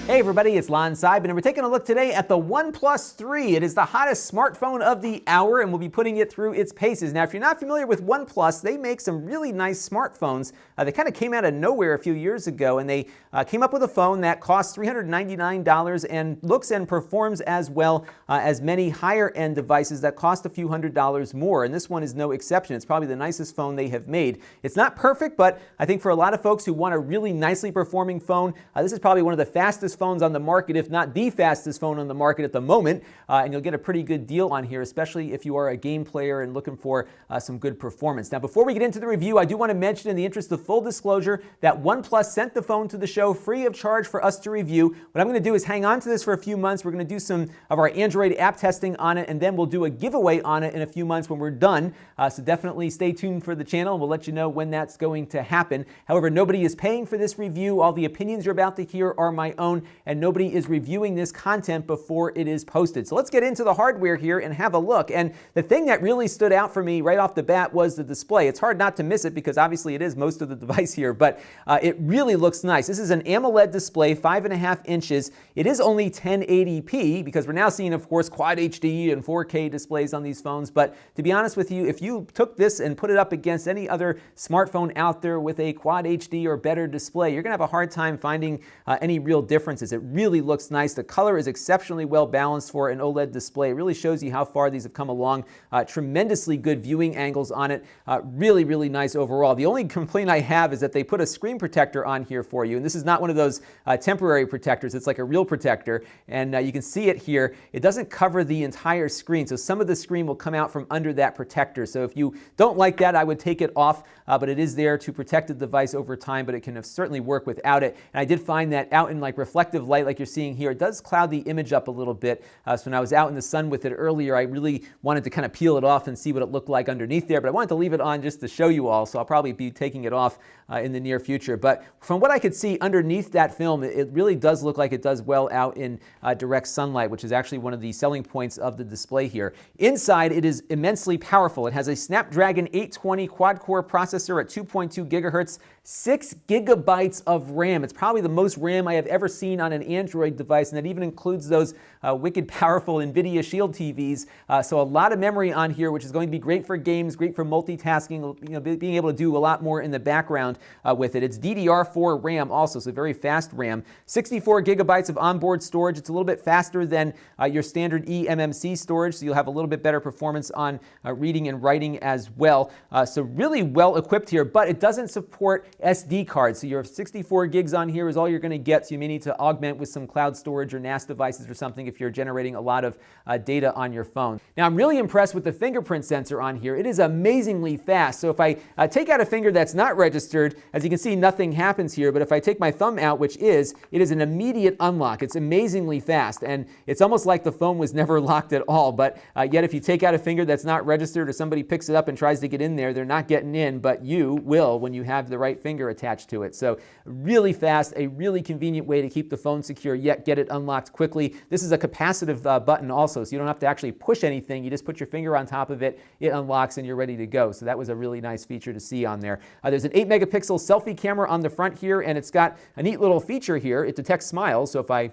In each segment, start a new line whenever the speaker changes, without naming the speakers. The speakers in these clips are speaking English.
Hey everybody, it's Lon.TV, and we're taking a look today at the OnePlus 3. It is the hottest smartphone of the hour, and we'll be putting it through its paces. Now, if you're not familiar with OnePlus, they make some really nice smartphones. They kind of came out of nowhere a few years ago, and they came up with a phone that costs $399 and looks and performs as well as many higher-end devices that cost a few $100s more, and this one is no exception. It's probably the nicest phone they have made. It's not perfect, but I think for a lot of folks who want a really nicely performing phone, this is probably one of the fastest phones on the market, if not the fastest phone on the market at the moment, and you'll get a pretty good deal on here, especially if you are a game player and looking for some good performance. Now, before we get into the review, I do want to mention, in the interest of full disclosure, that OnePlus sent the phone to the show free of charge for us to review. What I'm going to do is hang on to this for a few months. We're going to do some of our Android app testing on it, and then we'll do a giveaway on it in a few months when we're done. So definitely stay tuned for the channel, and we'll let you know when that's going to happen. However, nobody is paying for this review. All the opinions you're about to hear are my own, and nobody is reviewing this content before it is posted. So let's get into the hardware here and have a look. And the thing that really stood out for me right off the bat was the display. It's hard not to miss it because obviously it is most of the device here, but it really looks nice. This is an AMOLED display, 5.5 inches. It is only 1080p because we're now seeing, of course, Quad HD and 4K displays on these phones. But to be honest with you, if you took this and put it up against any other smartphone out there with a Quad HD or better display, you're going to have a hard time finding any real differences. It really looks nice. The color is exceptionally well balanced for an OLED display. It really shows you how far these have come along. Tremendously good viewing angles on it. Really, really nice overall. The only complaint I have is that they put a screen protector on here for you. And this is not one of those temporary protectors. It's like a real protector. And you can see it here. It doesn't cover the entire screen. So some of the screen will come out from under that protector. So if you don't like that, I would take it off. But it is there to protect the device over time, but it can certainly work without it. And I did find that out in like reflective light, like you're seeing here, it does cloud the image up a little bit. So when I was out in the sun with it earlier, I really wanted to kind of peel it off and see what it looked like underneath there, but I wanted to leave it on just to show you all, so I'll probably be taking it off in the near future. But from what I could see underneath that film, it really does look like it does well out in direct sunlight, which is actually one of the selling points of the display here. Inside, it is immensely powerful. It has a Snapdragon 820 quad-core processor at 2.2 gigahertz, 6 gigabytes of RAM. It's probably the most RAM I have ever seen on an Android device, and that even includes those wicked powerful Nvidia Shield TVs. So a lot of memory on here, which is going to be great for games, great for multitasking, being able to do a lot more in the background with it. It's DDR4 RAM also, so very fast RAM. 64 gigabytes of onboard storage. It's a little bit faster than your standard eMMC storage, so you'll have a little bit better performance on reading and writing as well. So really well equipped here, but it doesn't support SD cards. So your 64 gigs on here is all you're going to get, so you may need to augment with some cloud storage or NAS devices or something if you're generating a lot of data on your phone. Now, I'm really impressed with the fingerprint sensor on here. It is amazingly fast. So if I take out a finger that's not registered, as you can see, nothing happens here, but if I take my thumb out, it is an immediate unlock. It's amazingly fast, and it's almost like the phone was never locked at all, but yet if you take out a finger that's not registered or somebody picks it up and tries to get in there, they're not getting in, but you will when you have the right finger attached to it. So really fast, a really convenient way to keep the phone secure, yet get it unlocked quickly. This is a capacitive button also, so you don't have to actually push anything. You just put your finger on top of it, it unlocks, and you're ready to go. So that was a really nice feature to see on there. There's an 8 megapixel selfie camera on the front here, and it's got a neat little feature here. It detects smiles, so if I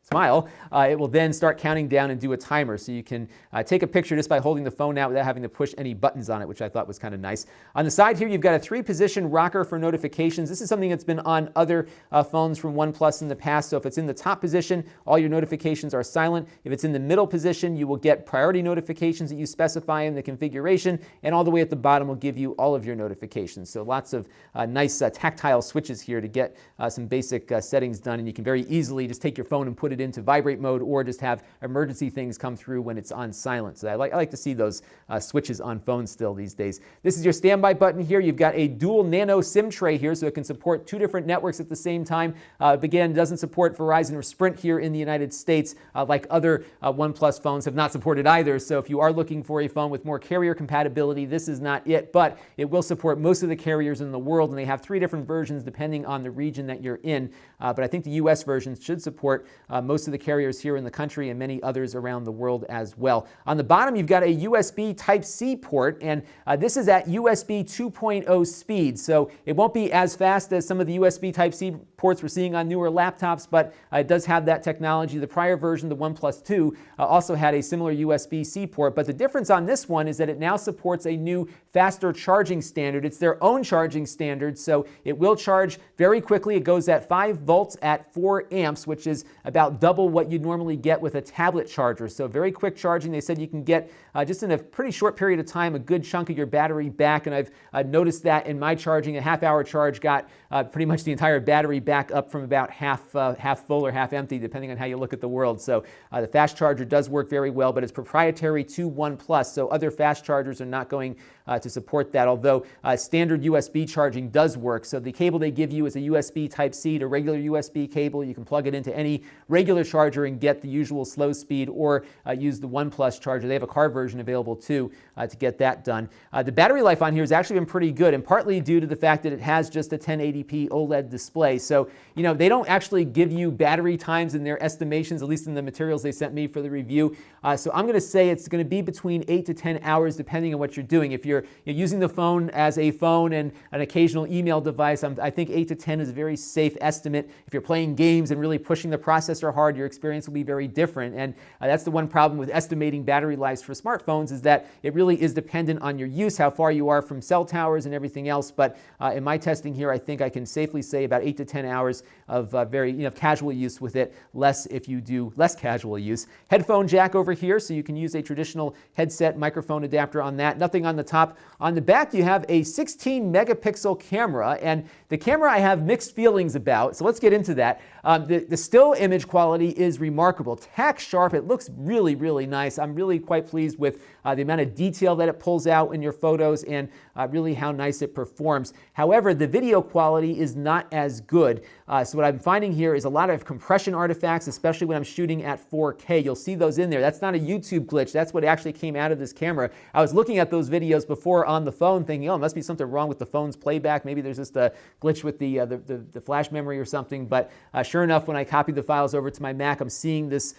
smile, it will then start counting down and do a timer. So you can take a picture just by holding the phone out without having to push any buttons on it, which I thought was kind of nice. On the side here, you've got a 3-position rocker for notifications. This is something that's been on other phones from OnePlus in the past. So if it's in the top position, all your notifications are silent. If it's in the middle position, you will get priority notifications that you specify in the configuration, and all the way at the bottom will give you all of your notifications. So lots of nice tactile switches here to get some basic settings done, and you can very easily just take your phone and put it into vibrate mode, or just have emergency things come through when it's on silent. So I like to see those switches on phones still these days. This is your standby button here. You've got a dual nano SIM tray here, so it can support 2 different networks at the same time. Again, doesn't support Verizon or Sprint here in the United States, like other OnePlus phones have not supported either. So if you are looking for a phone with more carrier compatibility, this is not it, but it will support most of the carriers in the world, and they have 3 different versions depending on the region that you're in. But I think the US versions should support most of the carriers here in the country and many others around the world as well. On the bottom, you've got a USB Type-C port, and this is at USB 2.0 speed, so it won't be as fast as some of the USB Type-C ports we're seeing on newer laptops, but it does have that technology. The prior version, the OnePlus 2, also had a similar USB-C port, but the difference on this one is that it now supports a new faster charging standard. It's their own charging standard, so it will charge very quickly. It goes at 5 volts at 4 amps, which is about double what you'd normally get with a tablet charger. So very quick charging. They said you can get, just in a pretty short period of time, a good chunk of your battery back, and I've noticed that in my charging. A half-hour charge got pretty much the entire battery back up from about half full or half empty, depending on how you look at the world. So the fast charger does work very well, but it's proprietary to OnePlus, so other fast chargers are not going to support that, although standard USB charging does work. So the cable they give you is a USB Type-C to regular USB cable. You can plug it into any regular charger and get the usual slow speed, or use the OnePlus charger. They have a car version available too to get that done. The battery life on here has actually been pretty good, and partly due to the fact that it has just a 1080p OLED display. So, you know, they don't actually give you battery times in their estimations, at least in the materials they sent me for the review. So I'm going to say it's going to be between 8 to 10 hours depending on what you're doing. If you're using the phone as a phone and an occasional email device, I think 8 to 10 is a very safe estimate. If you're playing games and really pushing the processor hard, your experience will be very different. And that's the one problem with estimating battery lives for smartphones, is that it really is dependent on your use, how far you are from cell towers and everything else. But in my testing here, I think I can safely say about 8 to 10 hours of very casual use with it, less if you do less casual use. Headphone jack over here, so you can use a traditional headset microphone adapter on that. Nothing on the top. On the back, you have a 16 megapixel camera, and the camera I have mixed feelings about, so let's get into that. The still image quality is remarkable. Tack sharp, it looks really, really nice. I'm really quite pleased with the amount of detail that it pulls out in your photos, and really how nice it performs. However, the video quality is not as good. So what I'm finding here is a lot of compression artifacts, especially when I'm shooting at 4K. You'll see those in there. That's not a YouTube glitch. That's what actually came out of this camera. I was looking at those videos before on the phone thinking, oh, it must be something wrong with the phone's playback. Maybe there's just a glitch with the flash memory or something. But sure enough, when I copied the files over to my Mac, I'm seeing this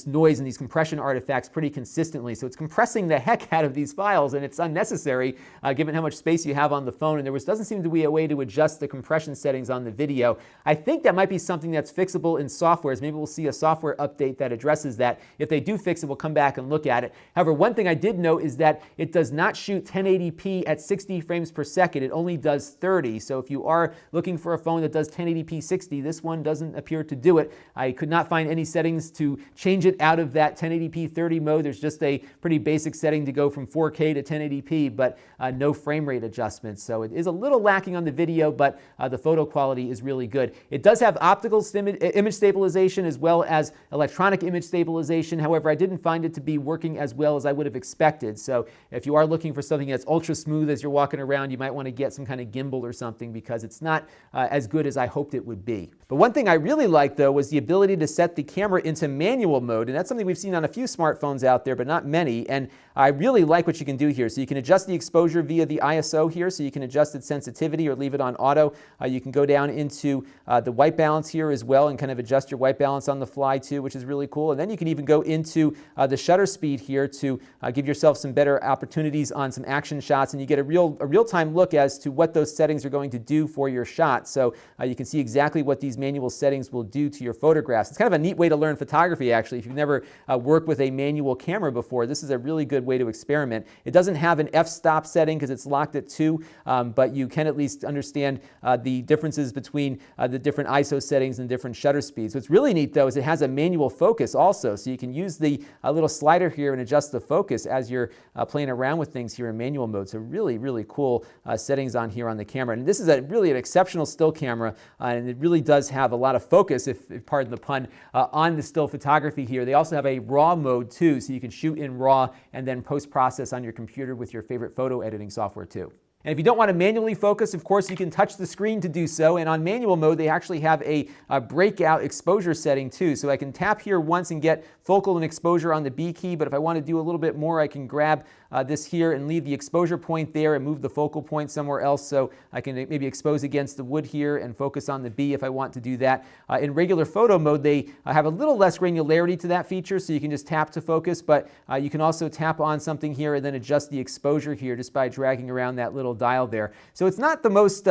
noise and these compression artifacts pretty consistently. So it's compressing the heck out of these files, and it's unnecessary given how much space you have on the phone. And there doesn't seem to be a way to adjust the compression settings on the video. I think that might be something that's fixable in softwares. Maybe we'll see a software update that addresses that. If they do fix it, we'll come back and look at it. However, one thing I did note is that it does not shoot 1080p at 60 frames per second. It only does 30. So if you are looking for a phone that does 1080p 60, this one doesn't appear to do it. I could not find any settings to change it out of that 1080p 30 mode. There's just a pretty basic setting to go from 4K to 1080p, but no frame rate adjustments. So it is a little lacking on the video, but the photo quality is really good. It does have optical image stabilization as well as electronic image stabilization. However, I didn't find it to be working as well as I would have expected. So if you are looking for something that's ultra smooth as you're walking around, you might want to get some kind of gimbal or something, because it's not as good as I hoped it would be. But one thing I really liked, though, was the ability to set the camera into manual mode, and that's something we've seen on a few smartphones out there, but not many. And I really like what you can do here. So you can adjust the exposure via the ISO here, so you can adjust its sensitivity or leave it on auto. You can go down into the white balance here as well and kind of adjust your white balance on the fly too, which is really cool. And then you can even go into the shutter speed here to give yourself some better opportunities on some action shots, and you get a real-time look as to what those settings are going to do for your shot. So you can see exactly what these manual settings will do to your photographs. It's kind of a neat way to learn photography, actually. If you've never worked with a manual camera before, this is a really good way to experiment. It doesn't have an f-stop setting because it's locked at 2, but you can at least understand the differences between the different ISO settings and different shutter speeds. What's really neat, though, is it has a manual focus also, so you can use the little slider here and adjust the focus as you're playing around with things here in manual mode. So really, really cool settings on here on the camera. And this is really an exceptional still camera, and it really does have a lot of focus, if pardon the pun, on the still photography here. They also have a RAW mode too, so you can shoot in RAW and then post-process on your computer with your favorite photo editing software too. And if you don't want to manually focus, of course, you can touch the screen to do so. And on manual mode, they actually have a breakout exposure setting too. So I can tap here once and get focal and exposure on the B key, but if I want to do a little bit more, I can grab this here and leave the exposure point there and move the focal point somewhere else, so I can maybe expose against the wood here and focus on the bee if I want to do that. In regular photo mode, they have a little less granularity to that feature, so you can just tap to focus, but you can also tap on something here and then adjust the exposure here just by dragging around that little dial there. So it's not the most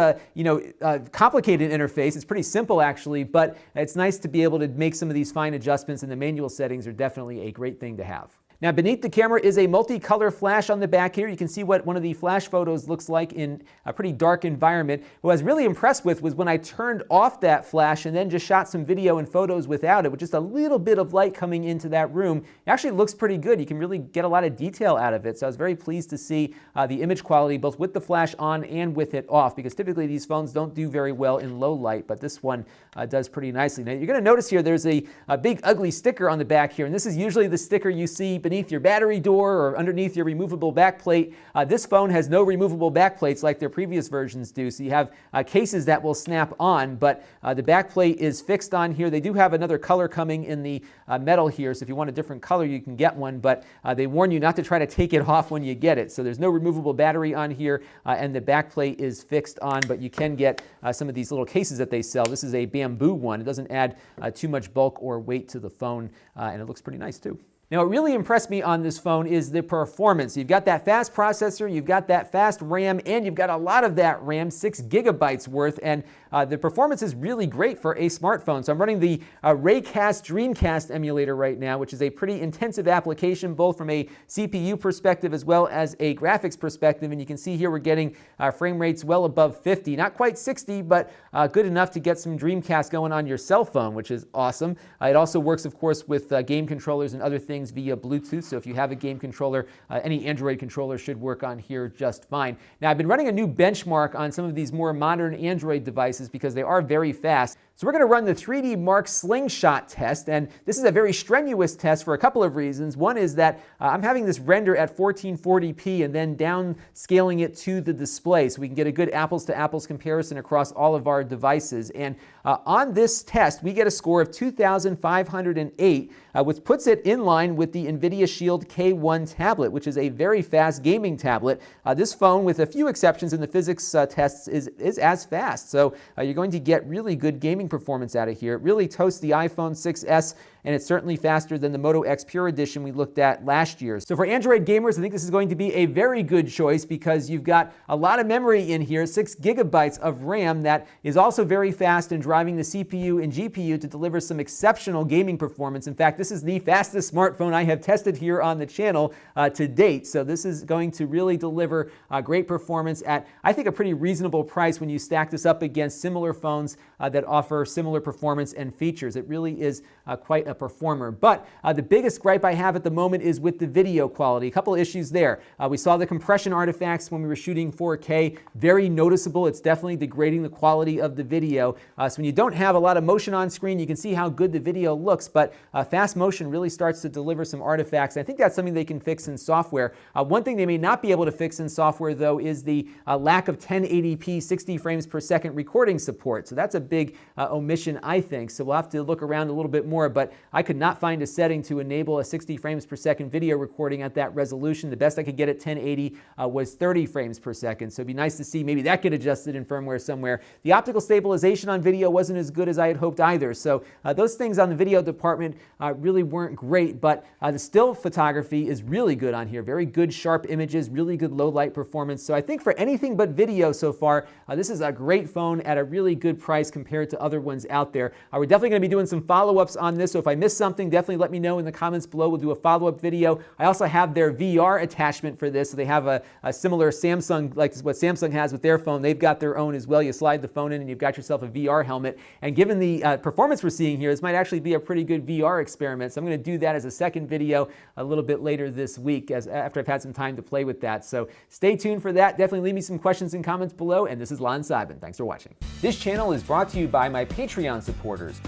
complicated interface. It's pretty simple actually, but it's nice to be able to make some of these fine adjustments, and the manual settings are definitely a great thing to have. Now, beneath the camera is a multicolor flash on the back here. You can see what one of the flash photos looks like in a pretty dark environment. What I was really impressed with was when I turned off that flash and then just shot some video and photos without it, with just a little bit of light coming into that room. It actually looks pretty good. You can really get a lot of detail out of it. So I was very pleased to see the image quality both with the flash on and with it off, because typically these phones don't do very well in low light, but this one does pretty nicely. Now, you're going to notice here there's a big ugly sticker on the back here, and this is usually the sticker you see beneath your battery door or underneath your removable backplate. This phone has no removable backplates like their previous versions do, so you have cases that will snap on, but the backplate is fixed on here. They do have another color coming in the metal here, so if you want a different color you can get one, but they warn you not to try to take it off when you get it. So there's no removable battery on here, and the backplate is fixed on, but you can get some of these little cases that they sell. This is a bamboo one. It doesn't add too much bulk or weight to the phone, and it looks pretty nice too. Now, what really impressed me on this phone is the performance. You've got that fast processor, you've got that fast RAM, and you've got a lot of that RAM, 6 gigabytes worth, and the performance is really great for a smartphone. So I'm running the Raycast Dreamcast emulator right now, which is a pretty intensive application, both from a CPU perspective as well as a graphics perspective, and you can see here we're getting frame rates well above 50. Not quite 60, but good enough to get some Dreamcast going on your cell phone, which is awesome. It also works, of course, with game controllers and other things via Bluetooth, so if you have a game controller, any Android controller should work on here just fine. Now, I've been running a new benchmark on some of these more modern Android devices because they are very fast. So we're going to run the 3D Mark Slingshot test, and this is a very strenuous test for a couple of reasons. One is that I'm having this render at 1440p and then downscaling it to the display so we can get a good apples-to-apples comparison across all of our devices. And on this test, we get a score of 2,508, which puts it in line with the Nvidia Shield K1 tablet, which is a very fast gaming tablet. This phone, with a few exceptions in the physics tests, is as fast. So you're going to get really good gaming performance out of here. It really toasts the iPhone 6s, and it's certainly faster than the Moto X Pure Edition we looked at last year. So for Android gamers, I think this is going to be a very good choice because you've got a lot of memory in here, 6 gigabytes of RAM that is also very fast and driving the CPU and GPU to deliver some exceptional gaming performance. In fact, this is the fastest smartphone I have tested here on the channel to date. So this is going to really deliver great performance at, I think, a pretty reasonable price when you stack this up against similar phones that offer similar performance and features. It really is quite a performer. But the biggest gripe I have at the moment is with the video quality. A couple of issues there. We saw the compression artifacts when we were shooting 4K. Very noticeable. It's definitely degrading the quality of the video. So when you don't have a lot of motion on screen, you can see how good the video looks, but fast motion really starts to deliver some artifacts. And I think that's something they can fix in software. One thing they may not be able to fix in software, though, is the lack of 1080p 60 frames per second recording support. So that's a big omission, I think. So we'll have to look around a little bit more, but I could not find a setting to enable a 60 frames per second video recording at that resolution. The best I could get at 1080 was 30 frames per second. So it'd be nice to see maybe that get adjusted in firmware somewhere. The optical stabilization on video wasn't as good as I had hoped either. So those things on the video department really weren't great, but the still photography is really good on here. Very good sharp images, really good low light performance. So I think for anything but video so far, this is a great phone at a really good price compared to other ones out there. We're definitely going to be doing some follow-ups on this, so if I missed something, definitely let me know in the comments below. We'll do a follow-up video. I also have their VR attachment for this, so they have a similar Samsung, like what Samsung has with their phone. They've got their own as well. You slide the phone in and you've got yourself a VR helmet, and given the performance we're seeing here, this might actually be a pretty good VR experiment, so I'm going to do that as a second video a little bit later this week after I've had some time to play with that. So stay tuned for that. Definitely leave me some questions and comments below, and this is Lon.TV. Thanks for watching. This channel is brought to you by my Patreon supporters.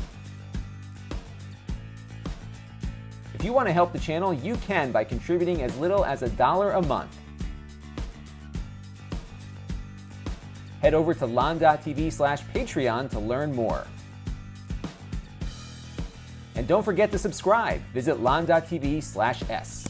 If you want to help the channel, you can by contributing as little as $1 a month. Head over to Lon.TV/Patreon to learn more. And don't forget to subscribe. Visit Lon.TV/S.